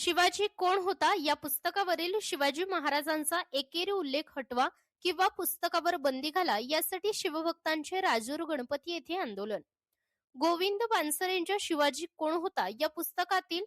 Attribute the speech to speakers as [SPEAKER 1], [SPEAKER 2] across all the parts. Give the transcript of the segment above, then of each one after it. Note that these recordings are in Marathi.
[SPEAKER 1] शिवाजी कोण होता या पुस्तकावरील शिवाजी महाराजांचा एकेरी उल्लेख हटवा किंवा पुस्तकावर बंदी घाला यासाठी शिवभक्तांचे राजूर गणपती येथे आंदोलन। गोविंद पानसरेंच्या शिवाजी कोण होता या पुस्तकातील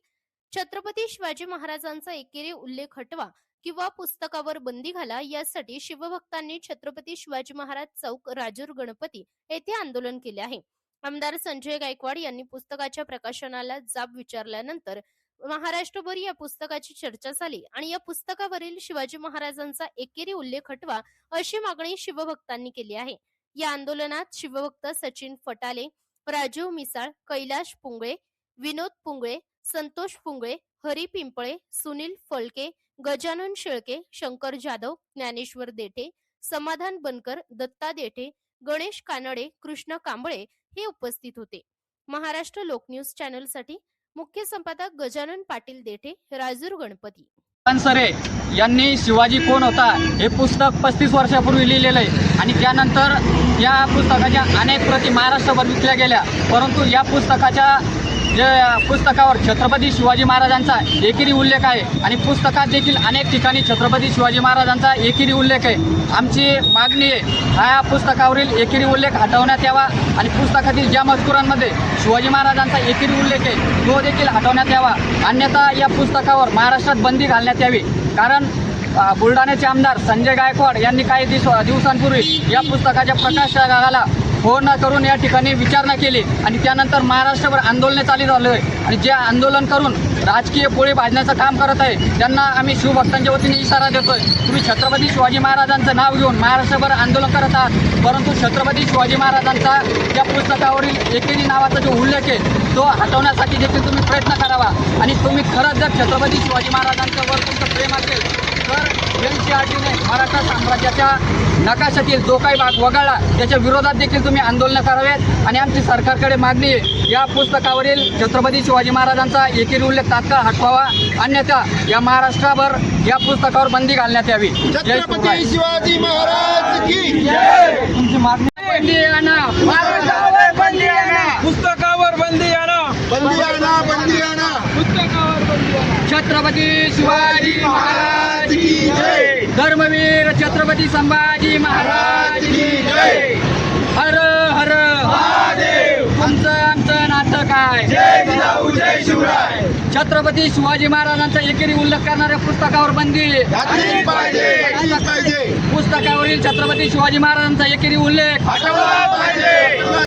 [SPEAKER 1] छत्रपती शिवाजी महाराजांचा एकेरी उल्लेख हटवा किंवा पुस्तकावर बंदी घाला यासाठी शिवभक्तांनी छत्रपती शिवाजी महाराज चौक राजूर गणपती येथे आंदोलन केले आहे। आमदार संजय गायकवाड यांनी पुस्तकाच्या प्रकाशनाला जाब विचारल्यानंतर महाराष्ट्रभर या पुस्तकाची चर्चा झाली आणि या पुस्तकावरील शिवाजी महाराजांचा एकेरी उल्लेख हटवा अशी मागणी शिवभक्तांनी केली आहे। या आंदोलनात शिवभक्त सचिन फटाले, राजीव मिसाळ, कैलाश पुंगळे, विनोद पुंगळे, संतोष पुंगळे, हरी पिंपळे, सुनील फलके, गजानन शेळके, शंकर जाधव, ज्ञानेश्वर देठे, समाधान बनकर, दत्ता देठे, गणेश कानडे, कृष्ण कांबळे हे उपस्थित होते। महाराष्ट्र लोकन्यूज चॅनल साठी मुख्य संपादक गजानन पाटील देठे, राजूर गणपती।
[SPEAKER 2] पानसरे यांनी शिवाजी कोण होता हे पुस्तक 35 वर्षापूर्वी लिहिलेलं आहे आणि त्यानंतर या पुस्तकाच्या अनेक प्रती महाराष्ट्रभर विकल्या गेल्या, परंतु या पुस्तकावर छत्रपती शिवाजी महाराजांचा एकेरी उल्लेख आहे आणि पुस्तकात देखील अनेक ठिकाणी छत्रपती शिवाजी महाराजांचा एकेरी उल्लेख आहे। आमची मागणी आहे हा पुस्तकावरील एकेरी उल्लेख हटवण्यात यावा आणि पुस्तकातील ज्या मजकुरांमध्ये शिवाजी महाराजांचा एकेरी उल्लेख आहे तो देखील हटवण्यात यावा, अन्यथा या पुस्तकावर महाराष्ट्रात बंदी घालण्यात यावी। कारण बुलढाण्याचे आमदार संजय गायकवाड यांनी काही दिवसांपूर्वी या पुस्तकाच्या प्रकाशनाला फोन करून या ठिकाणी विचारणा केली आणि त्यानंतर महाराष्ट्रभर आंदोलने चालू झाले आणि जे आंदोलन करून राजकीय पोळी भाजण्याचं काम करत आहे त्यांना आम्ही शिवभक्तांच्या वतीने इशारा देतोय, तुम्ही छत्रपती शिवाजी महाराजांचं नाव घेऊन महाराष्ट्रभर आंदोलन करत आहात, परंतु छत्रपती शिवाजी महाराजांचा या पुस्तकावरील एकेरी नावाचा जो उल्लेख आहे तो हटवण्यासाठी देखील तुम्ही प्रयत्न करावा आणि तुम्ही खरंच जर छत्रपती शिवाजी महाराजांच्यावर तुमचं प्रेम असेल तर एनसीआरटीने मराठा साम्राज्याच्या नकाशातील जो काही भाग वगळला त्याच्या विरोधात देखील तुम्ही आंदोलन करावेत आणि आमची सरकारकडे मागणी आहे या पुस्तकावरील छत्रपती शिवाजी महाराजांचा एकेरी उल्लेख तात्काळ हटवावा, अन्यथा या महाराष्ट्राभर या पुस्तकावर बंदी घालण्यात यावी।
[SPEAKER 3] छत्रपती शिवाजी महाराज की जय।
[SPEAKER 2] तुमची मागणी बंदी आणा,
[SPEAKER 3] बंदी आणा,
[SPEAKER 2] पुस्तकावर बंदी आणा,
[SPEAKER 3] बंदी आणा, बंदी आणा,
[SPEAKER 2] पुस्तकावर बंदी आणा। छत्रपती शिवाजी महाराज
[SPEAKER 3] की जय।
[SPEAKER 2] धर्मवीर छत्रपती संभाजी महाराज की जय। हर हर
[SPEAKER 3] महादेव।
[SPEAKER 2] आमचं नातं काय?
[SPEAKER 3] जय जिजाऊ जय शिवराय।
[SPEAKER 2] छत्रपती शिवाजी महाराजांचा एकेरी उल्लेख करणाऱ्या पुस्तकावर बंदी
[SPEAKER 3] घातली पाहिजे, घातली पाहिजे,
[SPEAKER 2] पुस्तकावरील छत्रपती शिवाजी महाराजांचा एकेरी उल्लेख
[SPEAKER 3] हटवला पाहिजे।